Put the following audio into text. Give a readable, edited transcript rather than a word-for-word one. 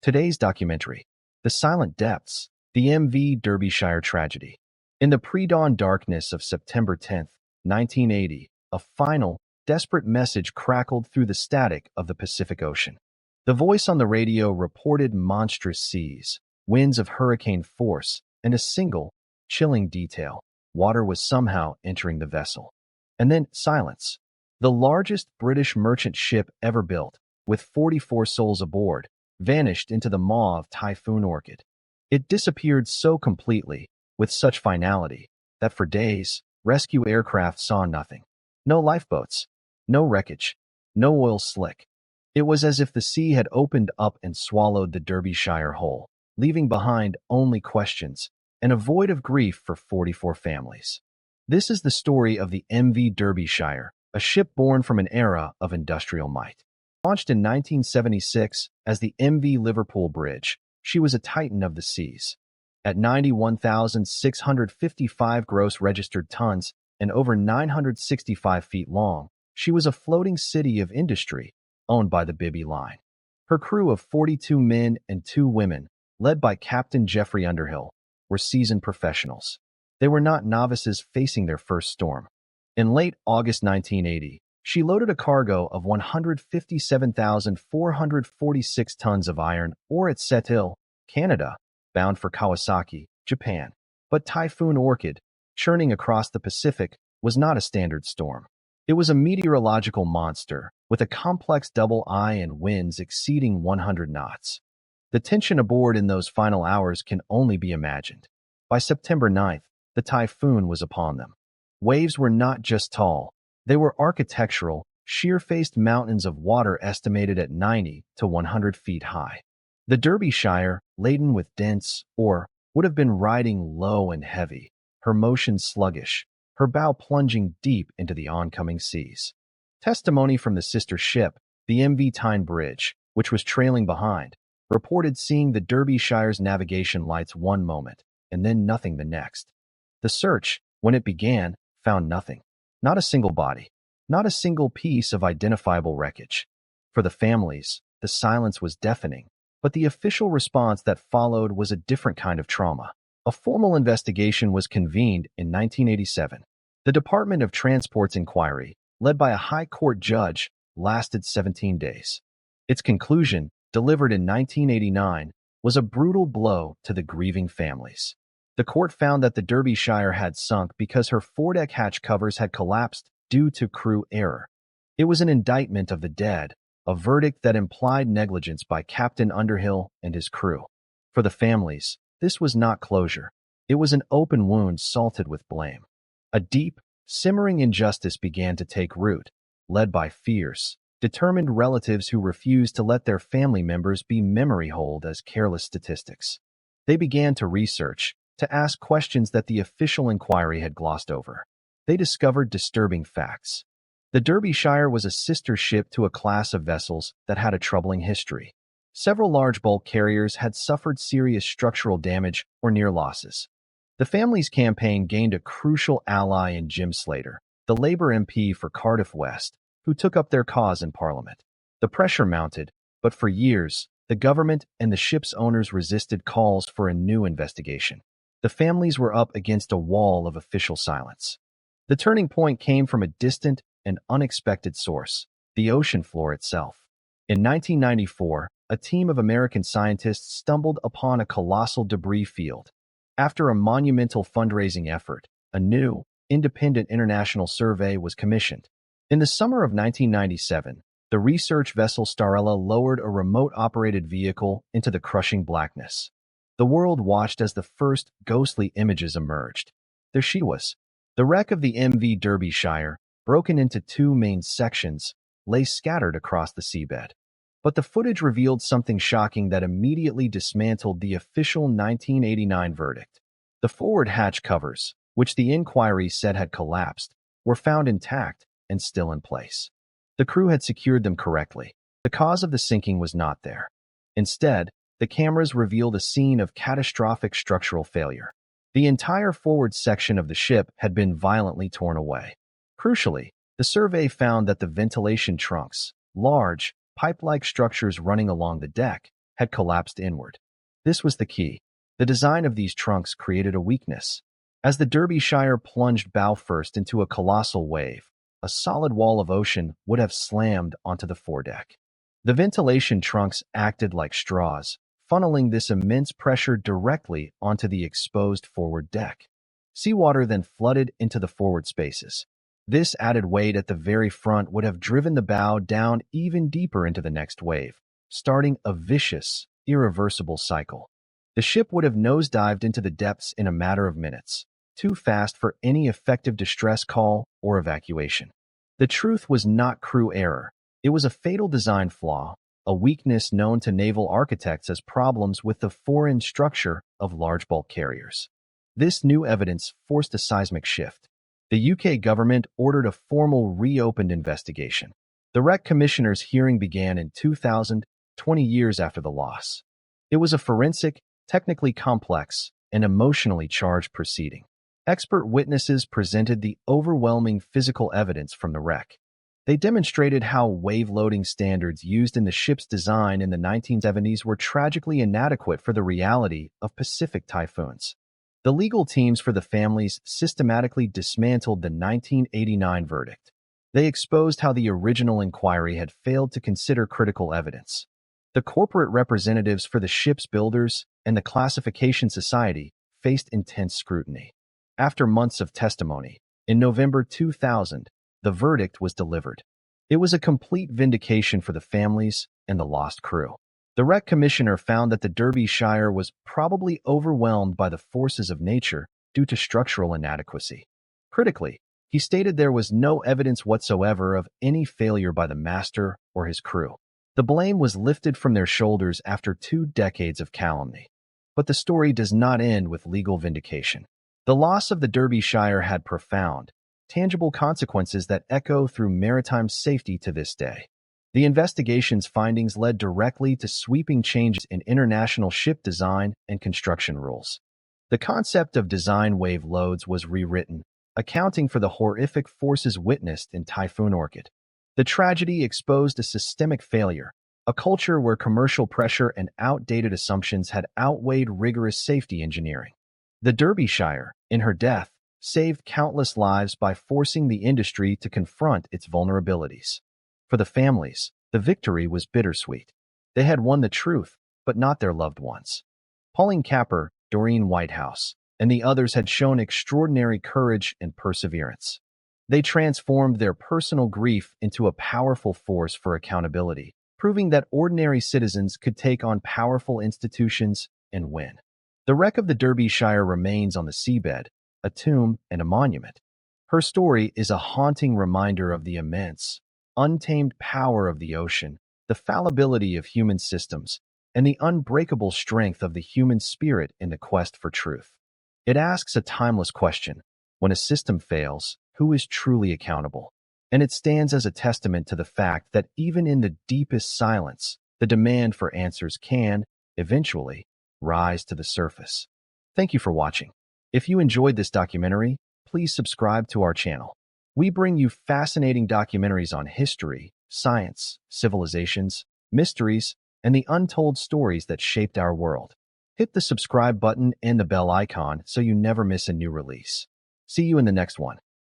Today's documentary, The Silent Depths, the MV Derbyshire Tragedy. In the pre-dawn darkness of September 10th, 1980, a final, desperate message crackled through the static of the Pacific Ocean. The voice on the radio reported monstrous seas, winds of hurricane force, and a single, chilling detail: water was somehow entering the vessel. And then silence. The largest British merchant ship ever built, with 44 souls aboard, vanished into the maw of Typhoon Orchid. It disappeared so completely, with such finality, that for days, rescue aircraft saw nothing. No lifeboats, no wreckage, no oil slick. It was as if the sea had opened up and swallowed the Derbyshire whole, leaving behind only questions and a void of grief for 44 families. This is the story of the MV Derbyshire, a ship born from an era of industrial might. Launched in 1976 as the MV Liverpool Bridge, she was a titan of the seas. At 91,655 gross registered tons and over 965 feet long, she was a floating city of industry owned by the Bibby Line. Her crew of 42 men and 2 women, led by Captain Geoffrey Underhill, were seasoned professionals. They were not novices facing their first storm. In late August 1980, she loaded a cargo of 157,446 tons of iron ore at Sept-Îles, Canada, bound for Kawasaki, Japan. But Typhoon Orchid, churning across the Pacific, was not a standard storm. It was a meteorological monster, with a complex double eye and winds exceeding 100 knots. The tension aboard in those final hours can only be imagined. By September 9th, the typhoon was upon them. Waves were not just tall, they were architectural, sheer-faced mountains of water estimated at 90 to 100 feet high. The Derbyshire, laden with dense ore, would have been riding low and heavy, her motion sluggish, her bow plunging deep into the oncoming seas. Testimony from the sister ship, the MV Tyne Bridge, which was trailing behind, reported seeing the Derbyshire's navigation lights one moment, and then nothing the next. The search, when it began, found nothing. Not a single body. Not a single piece of identifiable wreckage. For the families, the silence was deafening, but the official response that followed was a different kind of trauma. A formal investigation was convened in 1987. The Department of Transport's inquiry, led by a high court judge, lasted 17 days. Its conclusion, delivered in 1989, was a brutal blow to the grieving families. The court found that the Derbyshire had sunk because her foredeck hatch covers had collapsed due to crew error. It was an indictment of the dead, a verdict that implied negligence by Captain Underhill and his crew. For the families, this was not closure. It was an open wound salted with blame. A deep, simmering injustice began to take root, led by fierce, determined relatives who refused to let their family members be memory-holed as careless statistics. They began to research, to ask questions that the official inquiry had glossed over. They discovered disturbing facts. The Derbyshire was a sister ship to a class of vessels that had a troubling history. Several large bulk carriers had suffered serious structural damage or near losses. The family's campaign gained a crucial ally in Jim Slater, the Labour MP for Cardiff West, who took up their cause in Parliament. The pressure mounted, but for years, the government and the ship's owners resisted calls for a new investigation. The families were up against a wall of official silence. The turning point came from a distant and unexpected source: the ocean floor itself. In 1994, a team of American scientists stumbled upon a colossal debris field. After a monumental fundraising effort, a new, independent international survey was commissioned. In the summer of 1997, the research vessel Starella lowered a remote-operated vehicle into the crushing blackness. The world watched as the first ghostly images emerged. There she was. The wreck of the MV Derbyshire, broken into 2 main sections, lay scattered across the seabed. But the footage revealed something shocking that immediately dismantled the official 1989 verdict. The forward hatch covers, which the inquiry said had collapsed, were found intact and still in place. The crew had secured them correctly. The cause of the sinking was not there. Instead, the cameras revealed a scene of catastrophic structural failure. The entire forward section of the ship had been violently torn away. Crucially, the survey found that the ventilation trunks, large, pipe-like structures running along the deck, had collapsed inward. This was the key. The design of these trunks created a weakness. As the Derbyshire plunged bow first into a colossal wave, a solid wall of ocean would have slammed onto the foredeck. The ventilation trunks acted like straws, funneling this immense pressure directly onto the exposed forward deck. Seawater then flooded into the forward spaces. This added weight at the very front would have driven the bow down even deeper into the next wave, starting a vicious, irreversible cycle. The ship would have nosedived into the depths in a matter of minutes, too fast for any effective distress call or evacuation. The truth was not crew error. It was a fatal design flaw, a weakness known to naval architects as problems with the fore-end structure of large bulk carriers. This new evidence forced a seismic shift. The UK government ordered a formal reopened investigation. The Wreck Commissioner's hearing began in 2000, 20 years after the loss. It was a forensic, technically complex, and emotionally charged proceeding. Expert witnesses presented the overwhelming physical evidence from the wreck. They demonstrated how wave-loading standards used in the ship's design in the 1970s were tragically inadequate for the reality of Pacific typhoons. The legal teams for the families systematically dismantled the 1989 verdict. They exposed how the original inquiry had failed to consider critical evidence. The corporate representatives for the ship's builders and the Classification Society faced intense scrutiny. After months of testimony, in November 2000, the verdict was delivered. It was a complete vindication for the families and the lost crew. The Wreck Commissioner found that the Derbyshire was probably overwhelmed by the forces of nature due to structural inadequacy. Critically, he stated there was no evidence whatsoever of any failure by the master or his crew. The blame was lifted from their shoulders after 2 decades of calumny. But the story does not end with legal vindication. The loss of the Derbyshire had profound, tangible consequences that echo through maritime safety to this day. The investigation's findings led directly to sweeping changes in international ship design and construction rules. The concept of design wave loads was rewritten, accounting for the horrific forces witnessed in Typhoon Orchid. The tragedy exposed a systemic failure, a culture where commercial pressure and outdated assumptions had outweighed rigorous safety engineering. The Derbyshire, in her death, saved countless lives by forcing the industry to confront its vulnerabilities. For the families, the victory was bittersweet. They had won the truth, but not their loved ones. Pauline Capper, Doreen Whitehouse, and the others had shown extraordinary courage and perseverance. They transformed their personal grief into a powerful force for accountability, proving that ordinary citizens could take on powerful institutions and win. The wreck of the Derbyshire remains on the seabed, a tomb and a monument. Her story is a haunting reminder of the immense, untamed power of the ocean, the fallibility of human systems, and the unbreakable strength of the human spirit in the quest for truth. It asks a timeless question: when a system fails, who is truly accountable? And it stands as a testament to the fact that even in the deepest silence, the demand for answers can, eventually, rise to the surface. Thank you for watching. If you enjoyed this documentary, please subscribe to our channel. We bring you fascinating documentaries on history, science, civilizations, mysteries, and the untold stories that shaped our world. Hit the subscribe button and the bell icon so you never miss a new release. See you in the next one.